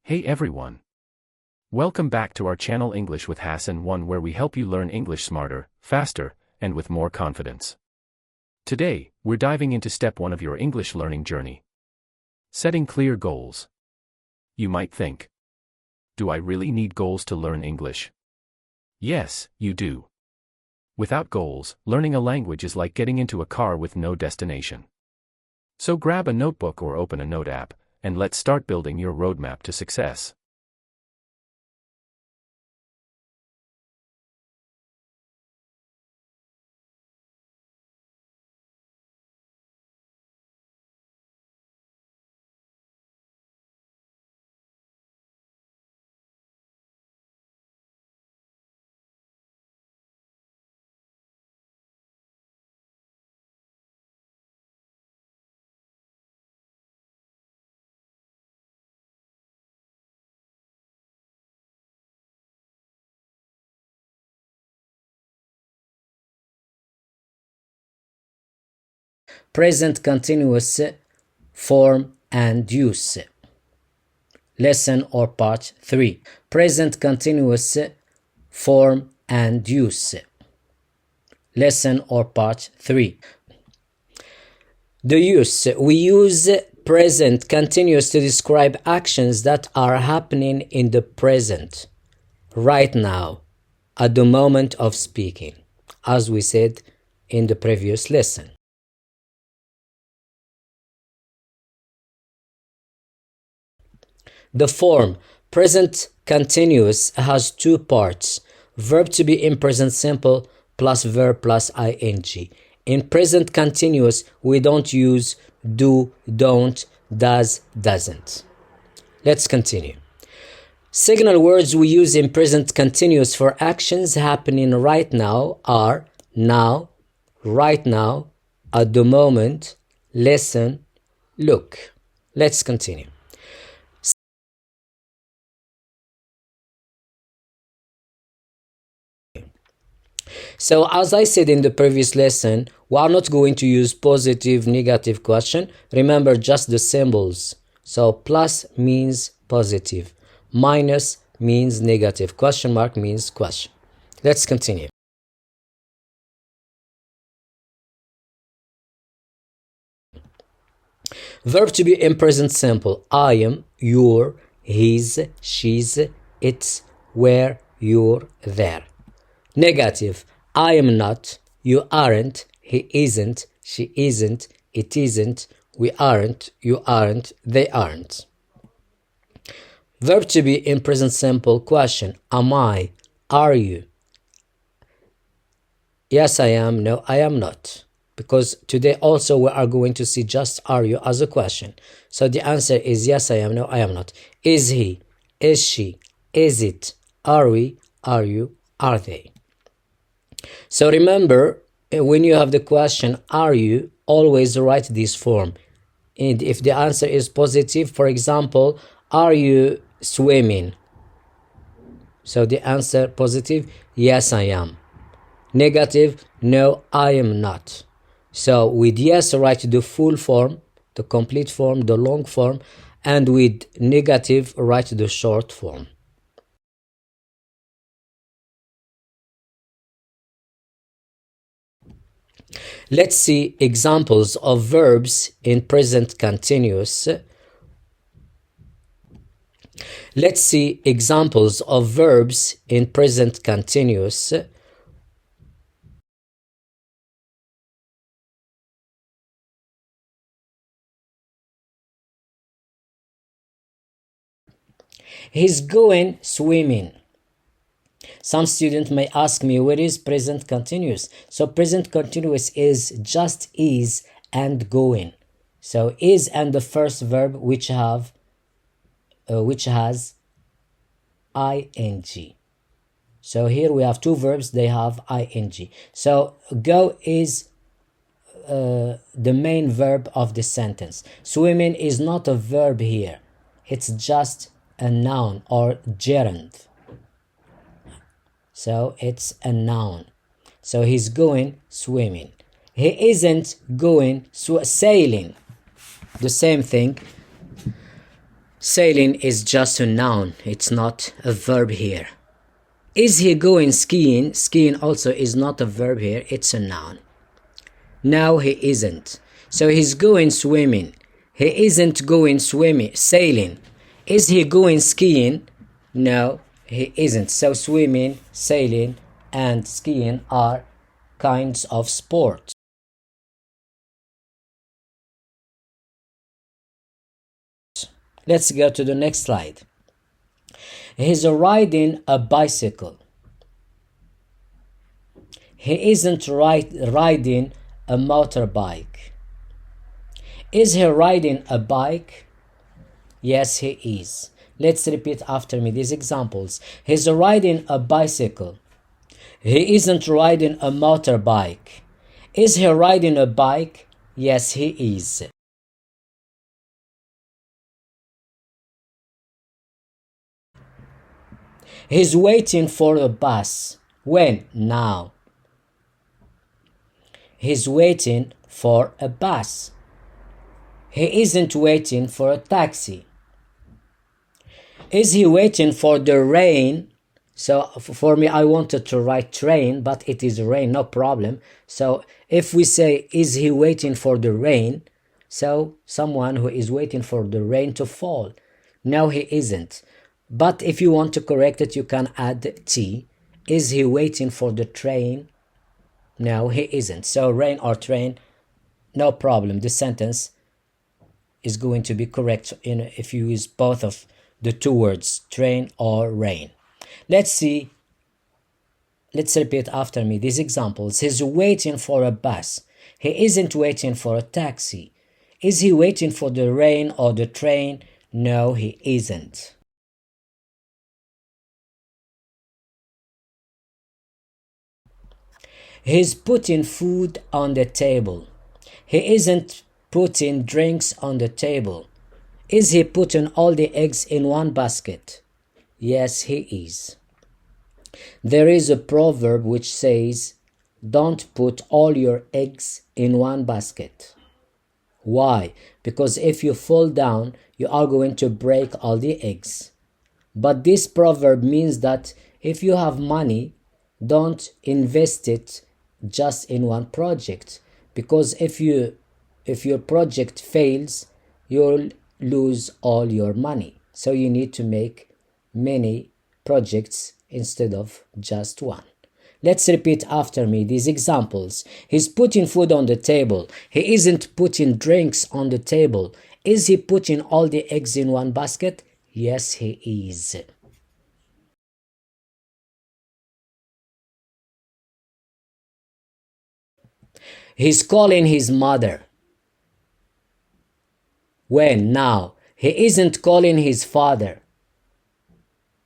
Hey everyone! Welcome back to our channel English with Hassan 1, where we help you learn English smarter, faster, and with more confidence. Today, we're diving into step 1 of your English learning journey. Setting clear goals. You might think, do I really need goals to learn English? Yes, you do. Without goals, learning a language is like getting into a car with no destination. So grab a notebook or open a note app, and let's start building your roadmap to success. Present continuous form and use. Lesson or part 3. Present continuous form and use. Lesson or part 3. The use. We use present continuous to describe actions that are happening in the present, right now, at the moment of speaking, as we said in the previous lesson. The form present continuous has two parts: verb to be in present simple plus verb plus ing. In present continuous, we don't use do, don't, does, doesn't. Let's continue. Signal words we use in present continuous for actions happening right now are now, right now, at the moment, listen, look. Let's continue. So as I said in the previous lesson, we are not going to use positive, negative question. Remember just the symbols. So plus means positive, minus means negative, question mark means question. Let's continue. Verb to be in present simple: I am, you're, he's, she's, it's, where, you're, there. Negative: I am not, you aren't, he isn't, she isn't, it isn't, we aren't, you aren't, they aren't. Verb to be in present simple question: am I, are you? Yes, I am, no, I am not. Because today also we are going to see just are you as a question. So the answer is yes, I am, no, I am not. Is he, is she, is it, are we, are you, are they? So remember, when you have the question, are you, always write this form. And if the answer is positive, for example, are you swimming? So the answer positive, yes, I am. Negative, no, I am not. So with yes, write the full form, the complete form, the long form, and with negative, write the short form. Let's see examples of verbs in present continuous. Let's see examples of verbs in present continuous. He's going swimming. Some students may ask me, what is present continuous? So present continuous is just is and going. So is and the first verb which has ing. So here we have two verbs, they have ing. So go is the main verb of the sentence. Swimming is not a verb here. It's just a noun or gerund. So it's a noun. So he's going swimming. He isn't going sailing. The same thing. Sailing is just a noun, it's not a verb here. Is he going skiing? Skiing also is not a verb here, it's a noun. No, he isn't. So he's going swimming. He isn't going sailing. Is he going skiing? No, he isn't. So swimming, sailing, and skiing are kinds of sports. Let's go to the next slide. He's riding a bicycle. He isn't riding a motorbike. Is he riding a bike? Yes, he is. Let's repeat after me these examples. He's riding a bicycle. He isn't riding a motorbike. Is he riding a bike? Yes, he is. He's waiting for a bus. When? Now. He's waiting for a bus. He isn't waiting for a taxi. Is he waiting for the rain? So for me, I wanted to write train, but it is rain, no problem. So if we say, is he waiting for the rain? So someone who is waiting for the rain to fall. No, he isn't. But if you want to correct it, you can add T. Is he waiting for the train? No, he isn't. So rain or train, no problem. The sentence is going to be correct if you use both of the two words, train or rain. Let's repeat after me these examples. He's waiting for a bus. He isn't waiting for a taxi. Is he waiting for the rain or the train? No, he isn't. He's putting food on the table. He isn't putting drinks on the table. Is he putting all the eggs in one basket? Yes, he is. There is a proverb which says, don't put all your eggs in one basket. Why? Because if you fall down, you are going to break all the eggs. But this proverb means that if you have money, don't invest it just in one project, because if your project fails, you'll lose all your money. So you need to make many projects instead of just one. Let's repeat after me these examples. He's putting food on the table. He isn't putting drinks on the table. Is he putting all the eggs in one basket? Yes, he is. He's calling his mother. When? Now. He isn't calling his father.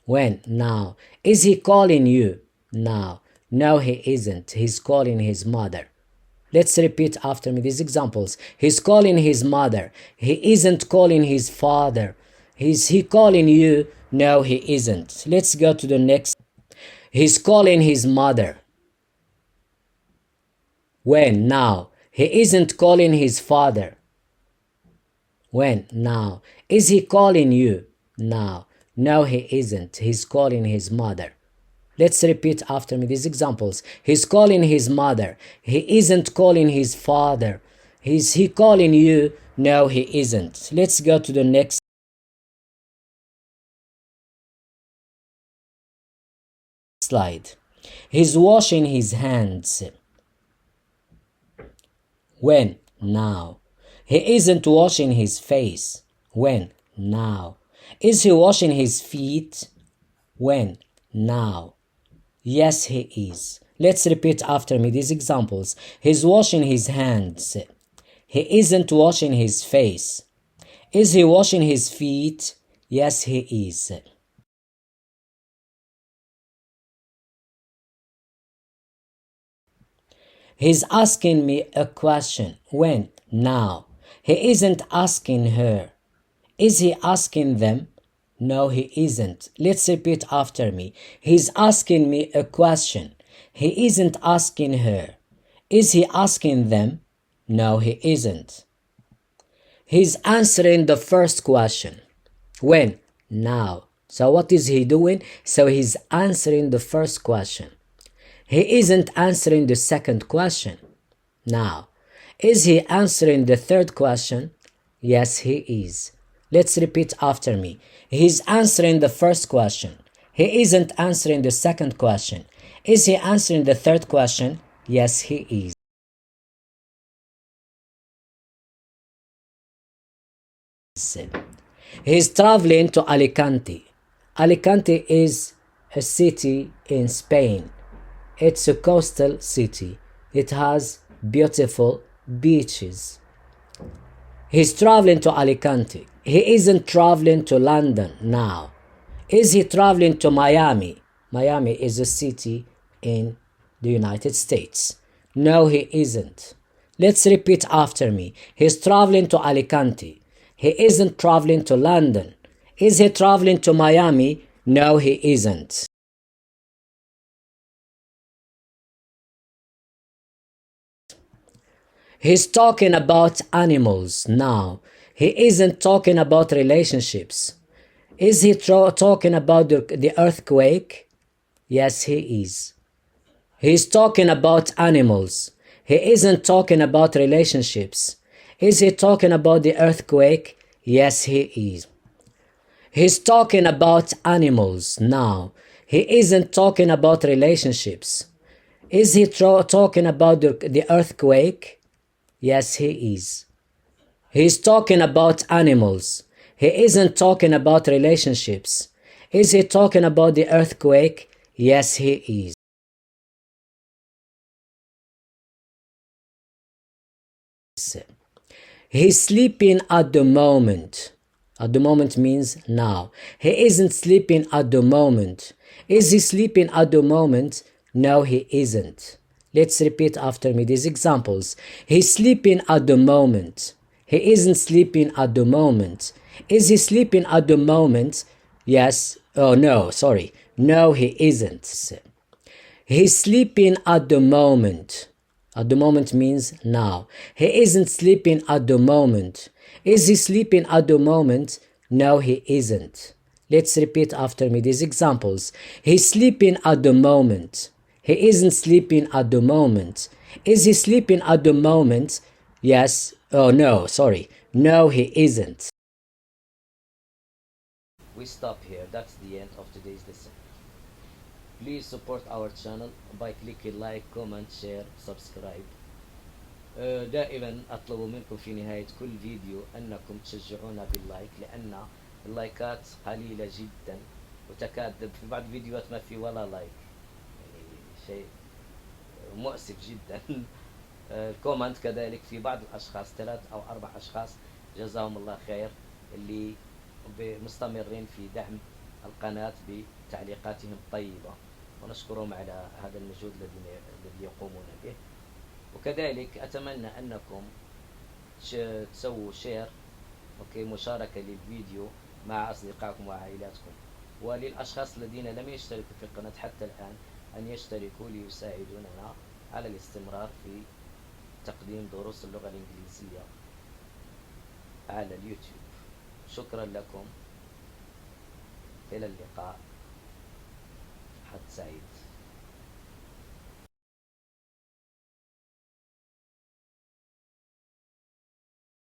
When? Now. Is he calling you? Now. No, he isn't. He's calling his mother. Let's repeat after me these examples. He's calling his mother. He isn't calling his father. Is he calling you? No, he isn't. Let's go to the next. He's calling his mother. When? Now. He isn't calling his father. When? Now. Is he calling you? Now. No, he isn't. He's calling his mother. Let's repeat after me these examples. He's calling his mother. He isn't calling his father. Is he calling you? No, he isn't. Let's go to the next slide. He's washing his hands. When? Now. He isn't washing his face. When? Now. Is he washing his feet? When? Now. Yes, he is. Let's repeat after me these examples. He's washing his hands. He isn't washing his face. Is he washing his feet? Yes, he is. He's asking me a question. When? Now. He isn't asking her. Is he asking them? No, he isn't. Let's repeat after me. He's asking me a question. He isn't asking her. Is he asking them? No, he isn't. He's answering the first question. When? Now. So what is he doing? So he's answering the first question. He isn't answering the second question. Now, is he answering the third question? Yes, he is. Let's repeat after me. He's answering the first question. He isn't answering the second question. Is he answering the third question? Yes, he is. He's traveling to Alicante. Alicante is a city in Spain. It's a coastal city. It has beautiful beaches. He's traveling to Alicante. He isn't traveling to London now. Is he traveling to Miami? Miami is a city in the United States. No, he isn't. Let's repeat after me. He's traveling to Alicante. He isn't traveling to London. Is he traveling to Miami? No, he isn't. He's talking about animals now. He isn't talking about relationships. Is he talking about the earthquake? Yes, he is. He's talking about animals. He isn't talking about relationships. Is he talking about the earthquake? Yes, he is. He's talking about animals now. He isn't talking about relationships. Is he talking about the earthquake? Yes, he is. He's talking about animals. He isn't talking about relationships. Is he talking about the earthquake? Yes, he is. He's sleeping at the moment. At the moment means now. He isn't sleeping at the moment. Is he sleeping at the moment? No, he isn't. Let's repeat after me these examples. He's sleeping at the moment. He isn't sleeping at the moment. Is he sleeping at the moment? Yes. Oh, no, sorry. No, he isn't. He's sleeping at the moment. At the moment means now. He isn't sleeping at the moment. Is he sleeping at the moment? No, he isn't. Let's repeat after me these examples. He's sleeping at the moment. He isn't sleeping at the moment. Is he sleeping at the moment? Yes. Oh, no, sorry. No, he isn't. We stop here. That's the end of today's lesson. Please support our channel by clicking like, comment, share, subscribe. دائما أطلب منكم في نهاية كل فيديو أنكم تشجعونا باللايك، لأن اللايكات قليلة جدا وتكاد في بعض الفيديوهات ما في ولا لايك، يعني شيء مؤسف جدا. الكومنت كذلك في بعض الأشخاص 3 أو 4 أشخاص جزاهم الله خير اللي مستمرين في دعم القناة بتعليقاتهم الطيبة، ونشكرهم على هذا المجهود الذي يقومون به. وكذلك أتمنى أنكم تسووا شير، مشاركة للفيديو مع أصدقائكم وعائلاتكم، وللأشخاص الذين لم يشتركوا في القناة حتى الآن أن يشتركوا ليساعدوننا على الاستمرار في تقديم دروس اللغة الإنجليزية على اليوتيوب. شكرا لكم، إلى اللقاء، حد سعيد.